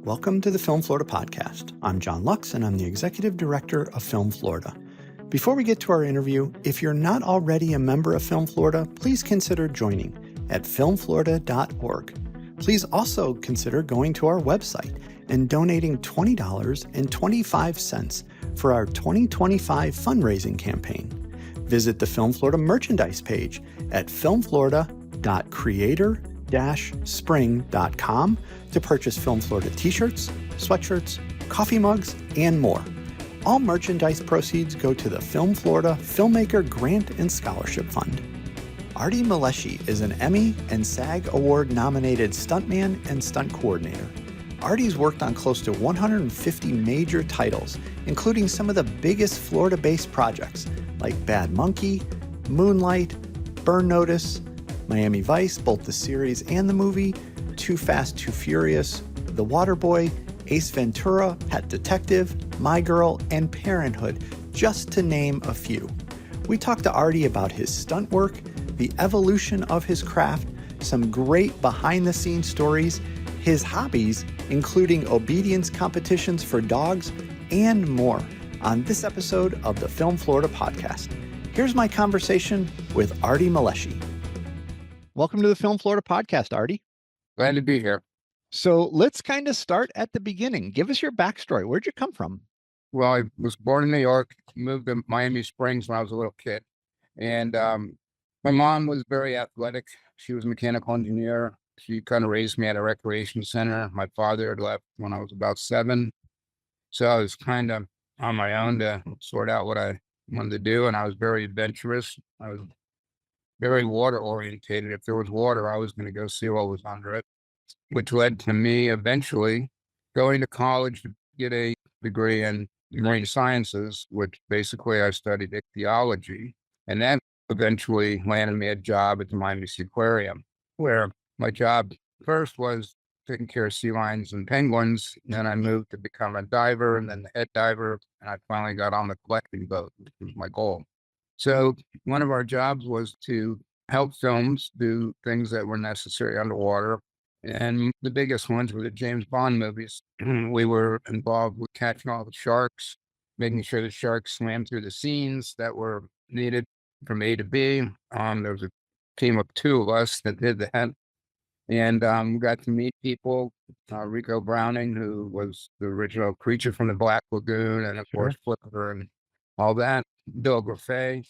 Welcome to the Film Florida podcast. I'm John Lux, and I'm the Executive Director of Film Florida. Before we get to our interview, if you're not already a member of Film Florida, please consider joining at filmflorida.org. Please also consider going to our website and donating $20.25 for our 2025 fundraising campaign. Visit the Film Florida merchandise page at filmflorida.creator-spring.com to purchase Film Florida t-shirts, sweatshirts, coffee mugs, and more. All merchandise proceeds go to the Film Florida Filmmaker Grant and Scholarship Fund. Artie Malesci is an Emmy and SAG Award nominated stuntman and stunt coordinator. Artie's worked on close to 150 major titles, including some of the biggest Florida-based projects like Bad Monkey, Moonlight, Burn Notice, Miami Vice, both the series and the movie, Too Fast, Too Furious, The Waterboy, Ace Ventura, Pet Detective, My Girl, and Parenthood, just to name a few. We talked to Artie about his stunt work, the evolution of his craft, some great behind-the-scenes stories, his hobbies, including obedience competitions for dogs, and more on this episode of the Film Florida podcast. Here's my conversation with Artie Malesci. Welcome to the Film Florida podcast, Artie. Glad to be here. So let's kind of start at the beginning. Give us your backstory. Where'd you come from? Well, I was born in New York, moved to Miami Springs when I was a little kid. And my mom was very athletic. She was a mechanical engineer. She kind of raised me at a recreation center. My father had left when I was about 7. So I was kind of on my own to sort out what I wanted to do. And I was very adventurous. I was very water orientated. If there was water, I was going to go see what was under it, which led to me eventually going to college to get a degree in marine sciences, which basically I studied ichthyology. And that eventually landed me a job at the Miami Sea Aquarium, where my job first was taking care of sea lions and penguins. Then I moved to become a diver and then the head diver. And I finally got on the collecting boat, which was my goal. So one of our jobs was to help films do things that were necessary underwater. And the biggest ones were the James Bond movies. We were involved with catching all the sharks, making sure the sharks swam through the scenes that were needed from A to B. There was a team of 2 of us that did that. And we got to meet people, Rico Browning, who was the original Creature from the Black Lagoon, and of course Flipper and all that. Bill Grafay,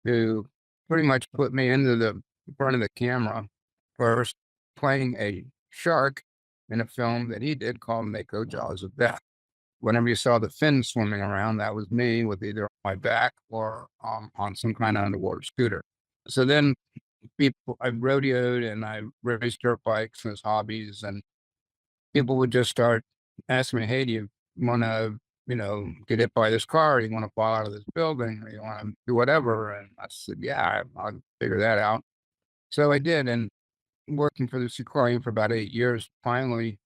who pretty much put me into the front of the camera first, playing a shark in a film that he did called Mako Jaws of Death. Whenever you saw the fins swimming around, that was me with either my back or on some kind of underwater scooter. So then I rodeoed and I raced dirt bikes as hobbies, and people would just start asking me, hey, do you want to, get hit by this car? Or you want to fall out of this building? Or you want to do whatever? And I said, yeah, I'll figure that out. So I did. And working for the aquarium for about 8 years, finally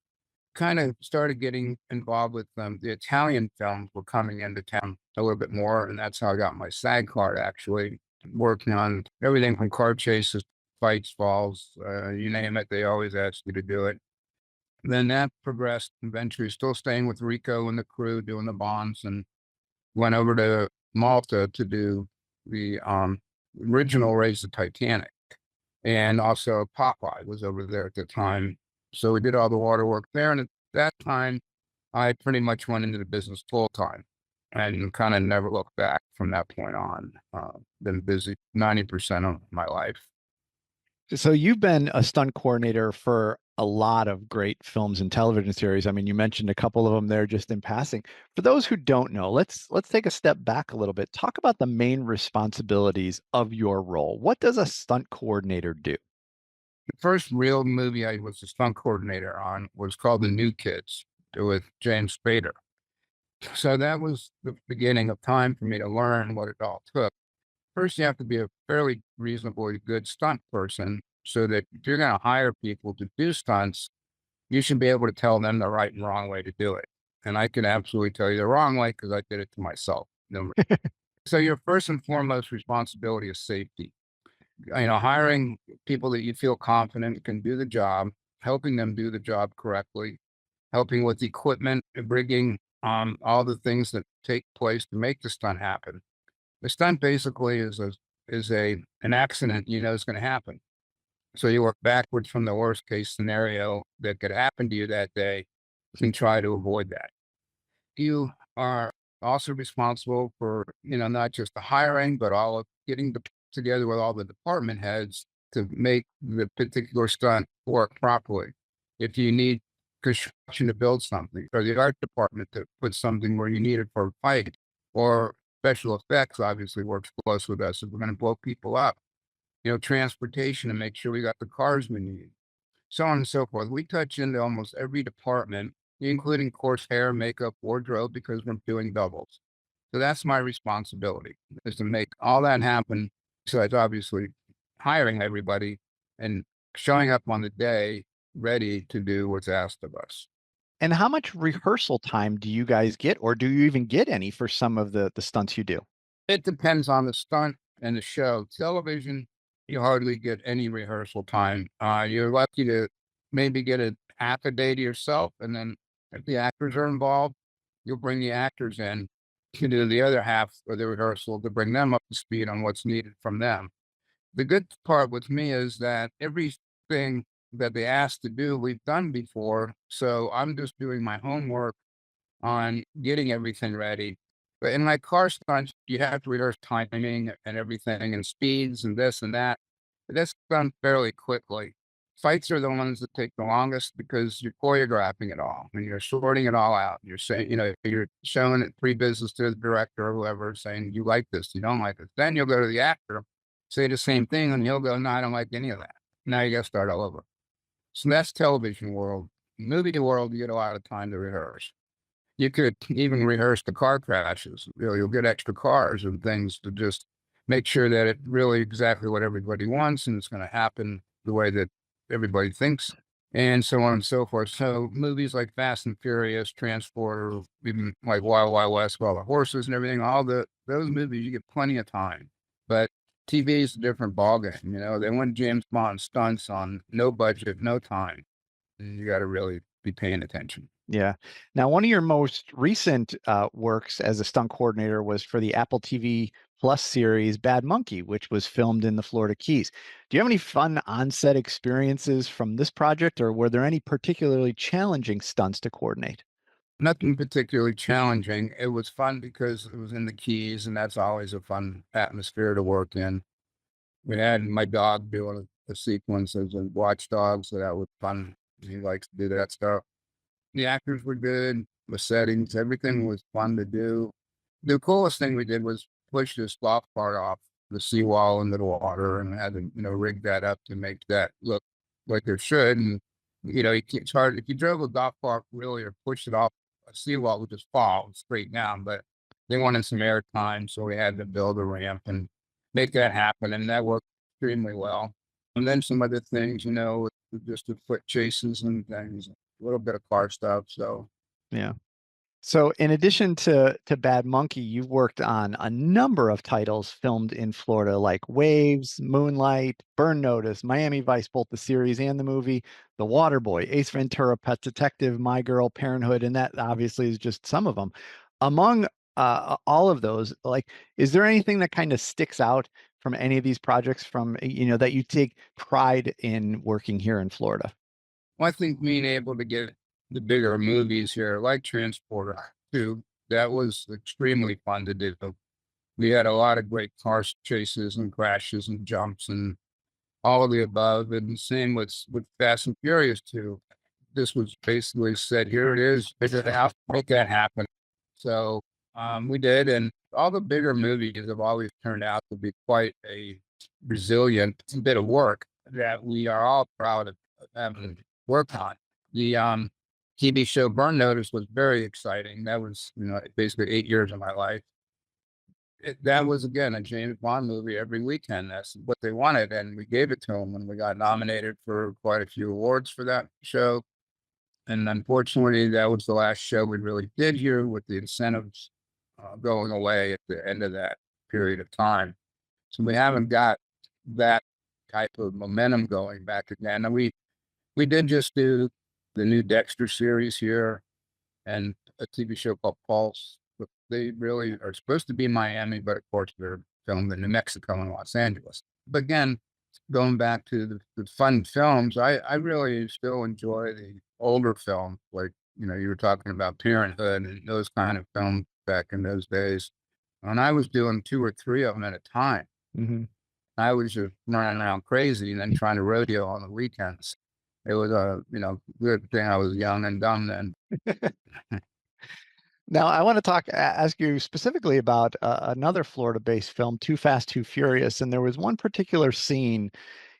kind of started getting involved with the Italian films were coming into town a little bit more. And that's how I got my SAG card, actually, working on everything from car chases, fights, falls, you name it. They always ask you to do it. Then that progressed, eventually still staying with Rico and the crew, doing the Bonds, and went over to Malta to do the original Raise the Titanic. And also Popeye was over there at the time. So we did all the water work there. And at that time, I pretty much went into the business full time and kind of never looked back from that point on. Been busy 90% of my life. So you've been a stunt coordinator for a lot of great films and television series. I mean, you mentioned a couple of them there just in passing. For those who don't know, let's take a step back a little bit. Talk about the main responsibilities of your role. What does a stunt coordinator do? The first real movie I was a stunt coordinator on was called The New Kids with James Spader. So that was the beginning of time for me to learn what it all took. First, you have to be a fairly reasonably good stunt person so that if you're going to hire people to do stunts, you should be able to tell them the right and wrong way to do it. And I can absolutely tell you the wrong way because I did it to myself. So your first and foremost responsibility is safety. Hiring people that you feel confident can do the job, helping them do the job correctly, helping with equipment, rigging, all the things that take place to make the stunt happen. The stunt basically is an accident you know is going to happen. So you work backwards from the worst case scenario that could happen to you that day and try to avoid that. You are also responsible for, you know, not just the hiring, but all of getting together with all the department heads to make the particular stunt work properly. If you need construction to build something, or the art department to put something where you need it for a fight, or special effects obviously works close with us if we're going to blow people up. You know, transportation to make sure we got the cars we need, so on and so forth. We touch into almost every department, including, of course, hair, makeup, wardrobe, because we're doing doubles. So that's my responsibility, is to make all that happen. So it's obviously hiring everybody and showing up on the day ready to do what's asked of us. And how much rehearsal time do you guys get, or do you even get any for some of the stunts you do? It depends on the stunt and the show. Television, you hardly get any rehearsal time. You're lucky to maybe get a half a day to yourself, and then if the actors are involved, you'll bring the actors in to do the other half of the rehearsal to bring them up to speed on what's needed from them. The good part with me is that everything that they asked to do, we've done before. So I'm just doing my homework on getting everything ready. But in like car stunts, you have to rehearse timing and everything and speeds and this and that. But that's done fairly quickly. Fights are the ones that take the longest because you're choreographing it all and you're sorting it all out. You're saying, you know, you're showing it pre-business to the director or whoever, saying you like this, you don't like it. Then you'll go to the actor, say the same thing, and he'll go, "No, I don't like any of that." Now you got to start all over. So that's television world. Movie world, you get a lot of time to rehearse. You could even rehearse the car crashes. You know, you'll get extra cars and things to just make sure that it really exactly what everybody wants and it's going to happen the way that everybody thinks, and so on and so forth. So movies like Fast and Furious, Transporter, even like Wild Wild West, with all the horses and everything, all those movies, you get plenty of time. But TV is a different ballgame. You know, they want James Bond stunts on no budget, no time. You got to really be paying attention. Yeah. Now, one of your most recent works as a stunt coordinator was for the Apple TV Plus series Bad Monkey, which was filmed in the Florida Keys. Do you have any fun on-set experiences from this project, or were there any particularly challenging stunts to coordinate? Nothing particularly challenging. It was fun because it was in the Keys, and that's always a fun atmosphere to work in. We had my dog doing a sequence as a watchdog, so that was fun. He likes to do that stuff. The actors were good, the settings, everything was fun to do. The coolest thing we did was push this golf cart off the seawall into the water and had to, you know, rig that up to make that look like it should. And, you know, it's hard if you drove a golf cart really or pushed it off a seawall, it would just fall straight down. But they wanted some air time, so we had to build a ramp and make that happen. And that worked extremely well. And then some other things, you know, just the foot chases and things, a little bit of car stuff. So Yeah. So, in addition to Bad Monkey, you've worked on a number of titles filmed in Florida, like Waves, Moonlight, Burn Notice, Miami Vice, both the series and the movie, The Waterboy, Ace Ventura, Pet Detective, My Girl, Parenthood, and that obviously is just some of them. Among all of those, like, is there anything that kind of sticks out from any of these projects from, that you take pride in working here in Florida? well, I think being able to get the bigger movies here, like Transporter too, that was extremely fun to do. We had a lot of great car chases and crashes and jumps and all of the above. And the same with Fast and Furious too. This was basically said, here it is, figure it out, make that happen. So we did, and all the bigger movies have always turned out to be quite a resilient bit of work that we are all proud of having worked on. The TV show Burn Notice was very exciting. That was, you know, basically 8 years of my life. That was again a James Bond movie every weekend. That's what they wanted, and we gave it to them. And we got nominated for quite a few awards for that show. And unfortunately, that was the last show we really did here, with the incentives going away at the end of that period of time. So we haven't got that type of momentum going back again. And we did just do the new Dexter series here and a TV show called Pulse. But they really are supposed to be in Miami, but of course they're filmed in New Mexico and Los Angeles. But again, going back to the fun films, I really still enjoy the older films, like, you were talking about Parenthood and those kind of films back in those days. And I was doing 2 or 3 of them at a time. Hmm. I was just running around crazy and then trying to rodeo on the weekends. It was a, good thing I was young and dumb then. Now, I want to ask you specifically about another Florida-based film, Too Fast, Too Furious, and there was one particular scene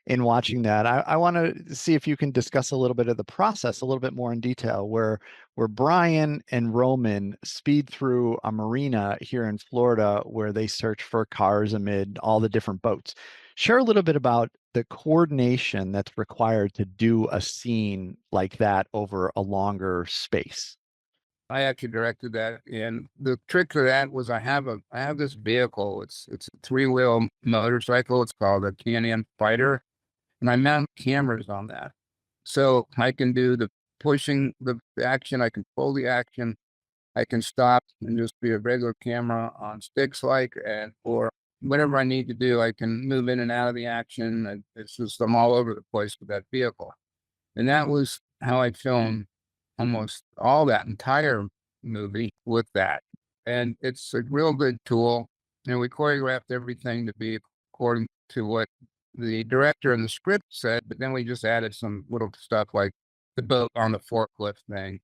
in watching that. I want to see if you can discuss a little bit of the process a little bit more in detail, where Brian and Roman speed through a marina here in Florida where they search for cars amid all the different boats. Share a little bit about the coordination that's required to do a scene like that over a longer space. I actually directed that, and the trick to that was I have this vehicle. It's a 3-wheel motorcycle. It's called a Can-Am Fighter, and I mount cameras on that, so I can do the pushing the action. I can pull the action. I can stop and just be a regular camera on sticks, and or whatever I need to do. I can move in and out of the action. It's just I'm all over the place with that vehicle, and that was how I filmed almost all that entire movie with that. And it's a real good tool. And we choreographed everything to be according to what the director and the script said, but then we just added some little stuff like the boat on the forklift thing,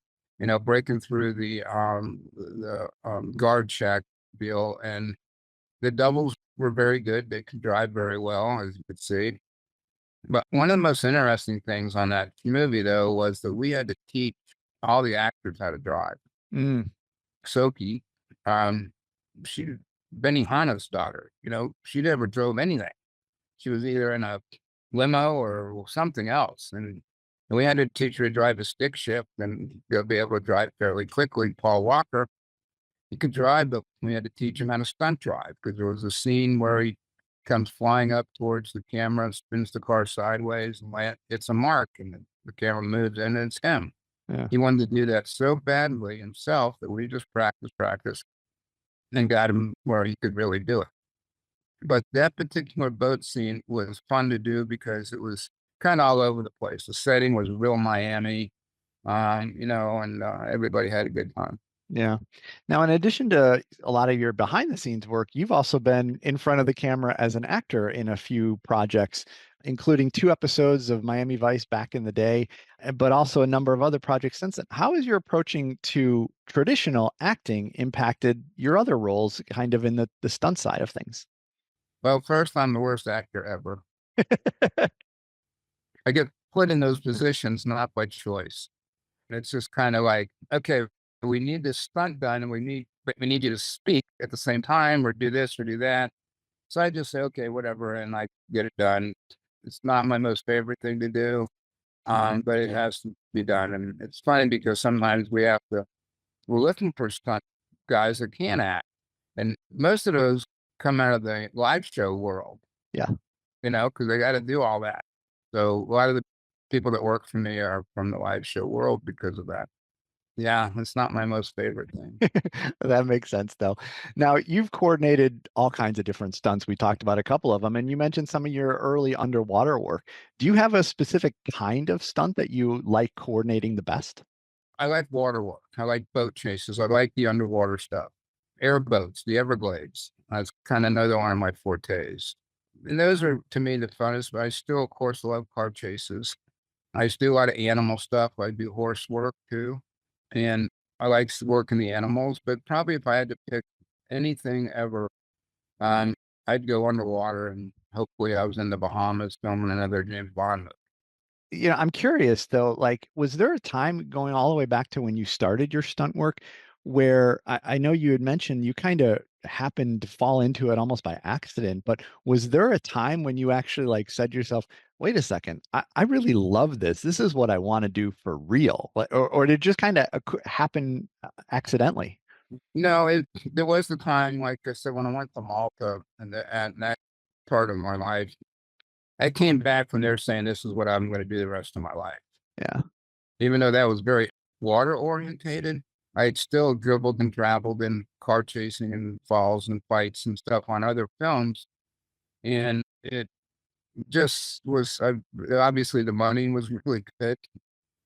breaking through the guard shack deal. And the doubles were very good. They could drive very well, as you could see. But one of the most interesting things on that movie, though, was that we had to teach all the actors how to drive. Mm, Soki, um, she Benny Hanna's daughter, she never drove anything. She was either in a limo or something else. And we had to teach her to drive a stick shift and they'll be able to drive fairly quickly. Paul Walker, he could drive, but we had to teach him how to stunt drive because there was a scene where he comes flying up towards the camera, spins the car sideways and hits a mark and the camera moves and it's him. yeah. He wanted to do that so badly himself that we just practiced, and got him where he could really do it. But that particular boat scene was fun to do because it was kind of all over the place. The setting was real Miami, and everybody had a good time. Yeah. Now, in addition to a lot of your behind the scenes work, you've also been in front of the camera as an actor in a few projects, including 2 episodes of Miami Vice back in the day, but also a number of other projects since then. How has your approaching to traditional acting impacted your other roles, kind of in the stunt side of things? Well, first, I'm the worst actor ever. I get put in those positions not by choice. It's just kind of like, okay, we need this stunt done, and but we need you to speak at the same time, or do this or do that. So I just say, okay, whatever, and I get it done. It's not my most favorite thing to do, but it has to be done. And it's funny because sometimes we're looking for stunt guys that can act, and most of those come out of the live show world, Yeah. because they got to do all that. So a lot of the people that work for me are from the live show world because of that. Yeah, it's not my most favorite thing. That makes sense, though. Now, you've coordinated all kinds of different stunts. We talked about a couple of them, and you mentioned some of your early underwater work. Do you have a specific kind of stunt that you like coordinating the best? I like water work. I like boat chases. I like the underwater stuff. Airboats, the Everglades. That's kind of another one of my fortes. And those are to me the funnest, but I still, of course, love car chases. I used to do a lot of animal stuff. I do horse work too. And I like working the animals, but probably if I had to pick anything ever, um, I'd go underwater and hopefully I was in the Bahamas filming another James Bond movie. I'm curious though, like, was there a time going all the way back to when you started your stunt work where I know you had mentioned you kind of happened to fall into it almost by accident, but was there a time when you actually like said to yourself, wait a second, I really love this. This is what I want to do for real. Or did it just kind of happen accidentally? No, there was the time, like I said, when I went to Malta and that part of my life, I came back from there saying, this is what I'm going to do the rest of my life. Yeah. Even though that was very water orientated, I had still dribbled and traveled in car chasing and falls and fights and stuff on other films. And it just was, obviously the money was really good.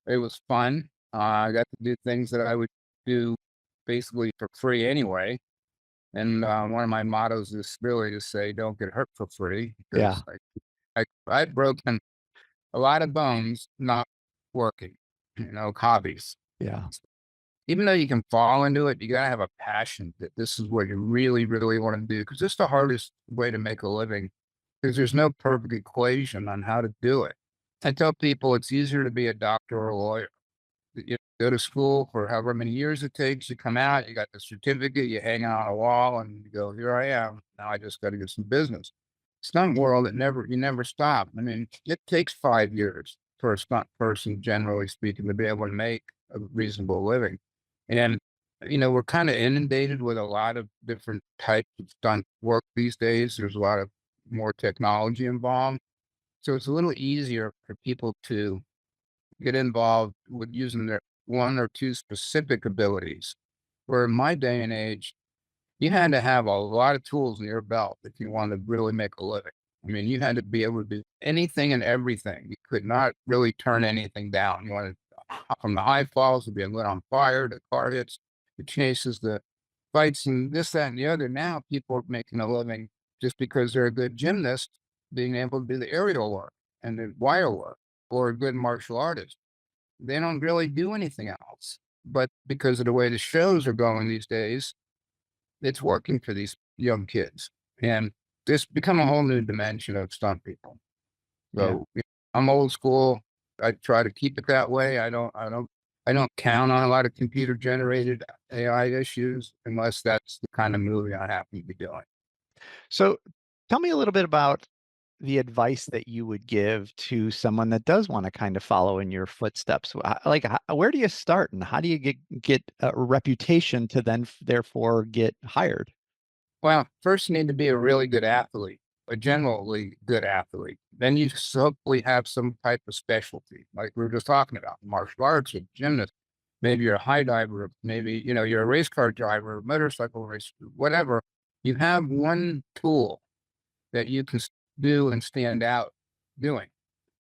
It was fun. I got to do things that I would do basically for free anyway. And one of my mottos is really to say, don't get hurt for free, Yeah. because I've broken a lot of bones not working, hobbies. Yeah. Even though you can fall into it, you gotta have a passion that this is what you really, really want to do. Because it's the hardest way to make a living. Because there's no perfect equation on how to do it. I tell people it's easier to be a doctor or a lawyer. You go to school for however many years it takes. You come out, you got the certificate, you hang it on a wall, and you go, "Here I am. Now I just got to get some business." Stunt world, you never stop. I mean, it takes 5 years for a stunt person, generally speaking, to be able to make a reasonable living. And we're kind of inundated with a lot of different types of stunt work these days. There's a lot of more technology involved, so it's a little easier for people to get involved with using their one or two specific abilities. Where in my day and age, you had to have a lot of tools in your belt if you wanted to really make a living. I mean, you had to be able to do anything and everything. You could not really turn anything down. You wanted from the high falls to being lit on fire, the car hits, the chases, the fights, and this, that, and the other. Now people are making a living just because they're a good gymnast, being able to do the aerial work and the wire work, or a good martial artist. They don't really do anything else. But because of the way the shows are going these days, it's working for these young kids. And this become a whole new dimension of stunt people. Yeah. So I'm old school. I try to keep it that way. I don't count on a lot of computer generated AI issues unless that's the kind of movie I happen to be doing. So tell me a little bit about the advice that you would give to someone that does want to kind of follow in your footsteps. Like, where do you start, and how do you get a reputation to then therefore get hired? Well, first you need to be a really good athlete, a generally good athlete. Then you hopefully have some type of specialty, like we were just talking about, martial arts or gymnast. Maybe you're a high diver, maybe you're a race car driver, motorcycle race, whatever. You have one tool that you can do and stand out doing.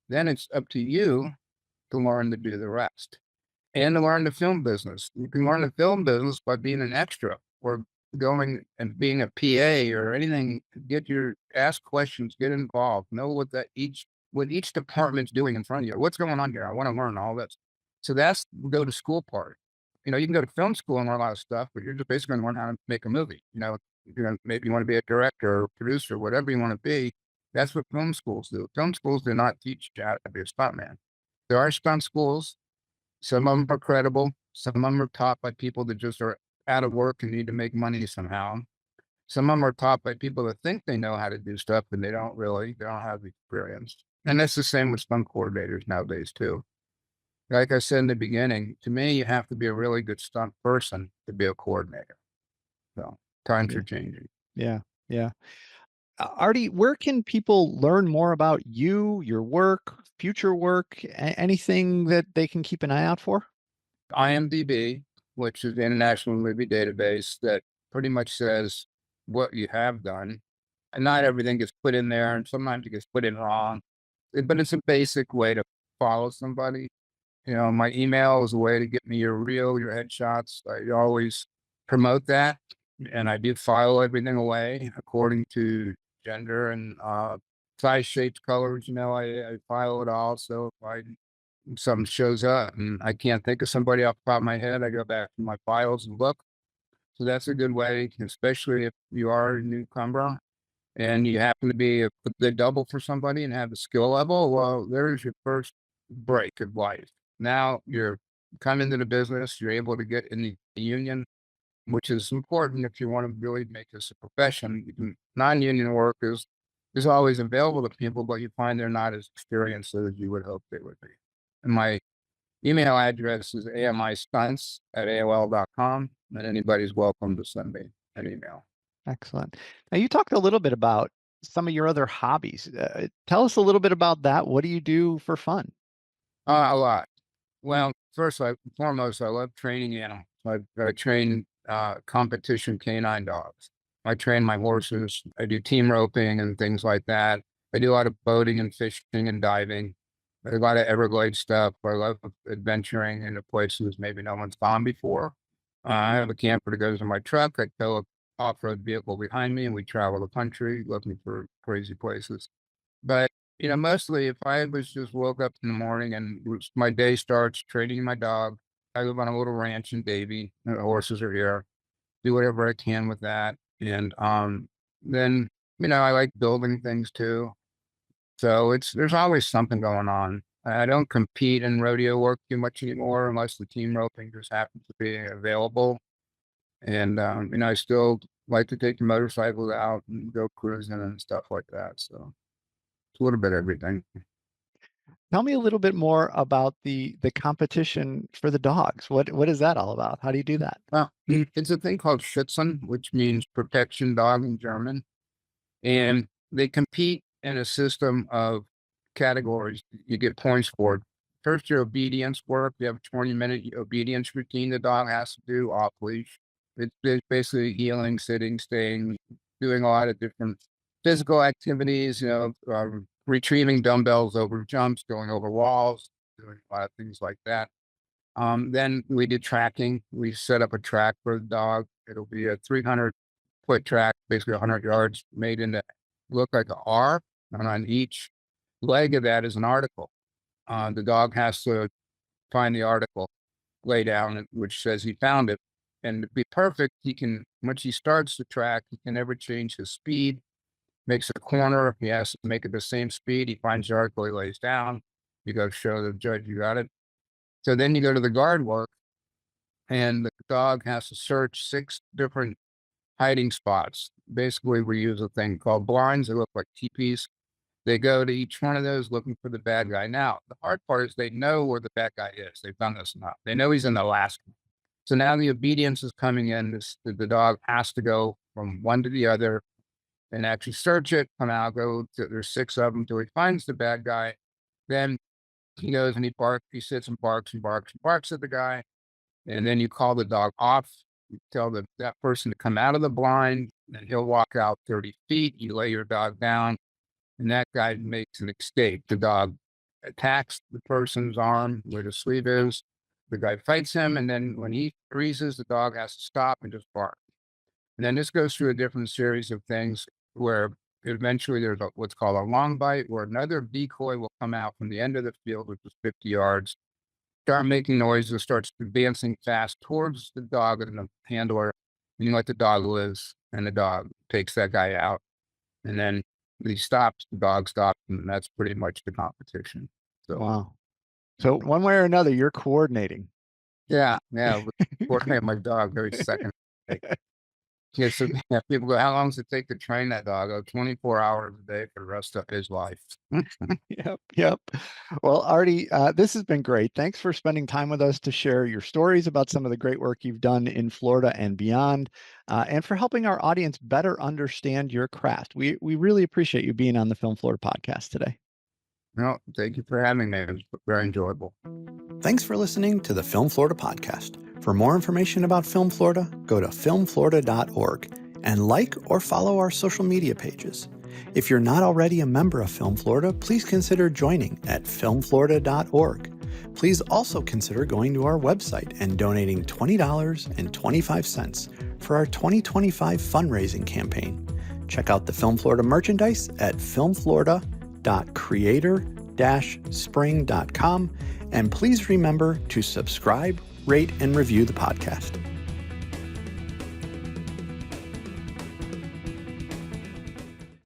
Then it's up to you to learn to do the rest and to learn the film business. You can learn the film business by being an extra or going and being a PA or anything. Ask questions, get involved, know what each department's doing in front of you. What's going on here? I want to learn all this. So that's the go to school part. You can go to film school and learn a lot of stuff, but you're just basically going to learn how to make a movie. Maybe you want to be a director or producer, whatever you want to be. That's what film schools do. Film schools do not teach you how to be a stuntman. There are stunt schools. Some of them are credible. Some of them are taught by people that just are out of work and need to make money somehow. Some of them are taught by people that think they know how to do stuff, and they don't really. They don't have the experience. And that's the same with stunt coordinators nowadays too. Like I said in the beginning, to me, you have to be a really good stunt person to be a coordinator. So times Yeah. are changing. Yeah. Yeah. Artie, where can people learn more about you, your work, future work, anything that they can keep an eye out for? IMDb, which is the International Movie Database, that pretty much says what you have done. And not everything gets put in there, and sometimes it gets put in wrong. But it's a basic way to follow somebody. My email is a way to get me your reel, your headshots. I always promote that, and I do file everything away according to gender and size, shapes, colors. I file it all. So if something shows up and I can't think of somebody off the top of my head, I go back to my files and look. So that's a good way, especially if you are a newcomer and you happen to be a good double for somebody and have the skill level. Well, there's your first break of life. Now you're come into the business, you're able to get in the union, which is important if you want to really make this a profession. Non-union work is always available to people, but you find they're not as experienced as you would hope they would be. And my email address is amistunts@aol.com, and anybody's welcome to send me an email. Excellent. Now, you talked a little bit about some of your other hobbies. Tell us a little bit about that. What do you do for fun? A lot. Well, foremost, I love training animals. I train competition canine dogs. I train my horses. I do team roping and things like that. I do a lot of boating and fishing and diving. A lot of Everglades stuff. I love adventuring into places maybe no one's gone before. I have a camper that goes in my truck. I tow a off-road vehicle behind me, and we travel the country looking for crazy places. But, mostly if I was just woke up in the morning and my day starts training my dog, I live on a little ranch in Davie. The horses are here. Do whatever I can with that. And then, I like building things too. So there's always something going on. I don't compete in rodeo work too much anymore unless the team roping just happens to be available. And, I still like to take the motorcycles out and go cruising and stuff like that. So it's a little bit of everything. Tell me a little bit more about the competition for the dogs. What is that all about? How do you do that? Well, it's a thing called Schützen, which means protection dog in German. And they compete in a system of categories. You get points for it. First, your obedience work. You have a 20-minute obedience routine the dog has to do off leash. It's basically heeling, sitting, staying, doing a lot of different physical activities, retrieving dumbbells over jumps, going over walls, doing a lot of things like that. Then we did tracking. We set up a track for the dog. It'll be a 300-foot track, basically 100 yards, made into look like an R. And on each leg of that is an article. The dog has to find the article, lay down, which says he found it. And to be perfect, once he starts the track, he can never change his speed. Makes a corner, he has to make it the same speed. He finds the article, he lays down. You go show the judge you got it. So then you go to the guard work, and the dog has to search 6 different hiding spots. Basically, we use a thing called blinds. They look like teepees. They go to each one of those looking for the bad guy. Now, the hard part is they know where the bad guy is. They've done this enough. They know he's in the last one. So now the obedience is coming in. The dog has to go from one to the other and actually search it, come out, there's 6 of them till he finds the bad guy. Then he goes and he sits and barks and barks and barks at the guy. And then you call the dog off. You tell that person to come out of the blind, and he'll walk out 30 feet. You lay your dog down, and that guy makes an escape. The dog attacks the person's arm where the sleeve is. The guy fights him, and then when he freezes, the dog has to stop and just bark. And then this goes through a different series of things where eventually there's what's called a long bite, where another decoy will come out from the end of the field, which is 50 yards, start making noises, starts advancing fast towards the dog and the handler, and you let the dog loose, and the dog takes that guy out. And then he stops, the dog stops, and that's pretty much the competition. So, wow. So one way or another, you're coordinating. Yeah. Coordinate my dog very second. Yeah, so people go, how long does it take to train that dog? 24 hours a day for the rest of his life. Yep. Well, Artie, this has been great. Thanks for spending time with us to share your stories about some of the great work you've done in Florida and beyond, and for helping our audience better understand your craft. We really appreciate you being on the Film Florida podcast today. No, thank you for having me. It was very enjoyable. Thanks for listening to the Film Florida podcast. For more information about Film Florida, go to filmflorida.org and like or follow our social media pages. If you're not already a member of Film Florida, please consider joining at filmflorida.org. Please also consider going to our website and donating $20.25 for our 2025 fundraising campaign. Check out the Film Florida merchandise at filmflorida.creator-spring.com, and please remember to subscribe, rate, and review the podcast.